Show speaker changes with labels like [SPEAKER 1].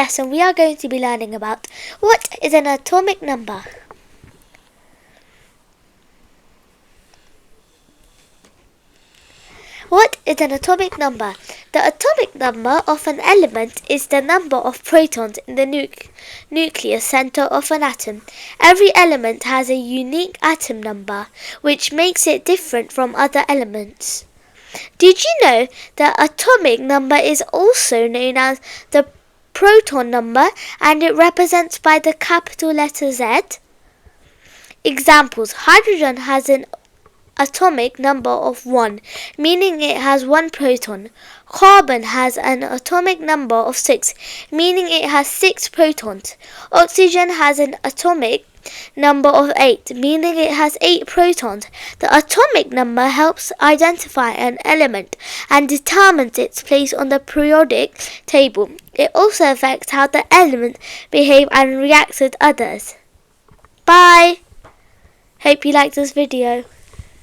[SPEAKER 1] lesson we are going to be learning about what is an atomic number. What is an atomic number? The atomic number of an element is the number of protons in the nucleus center of an atom. Every element has a unique atom number, which makes it different from other elements. Did you know the atomic number is also known as the proton number, and it represents by the capital letter Z? Examples: hydrogen has an atomic number of 1, meaning it has 1 proton. Carbon has an atomic number of 6, meaning it has 6 protons. Oxygen has an atomic number of 8, meaning it has 8 protons. The atomic number helps identify an element and determines its place on the periodic table. It also affects how the element behaves and reacts with others. Bye! Hope you liked this video.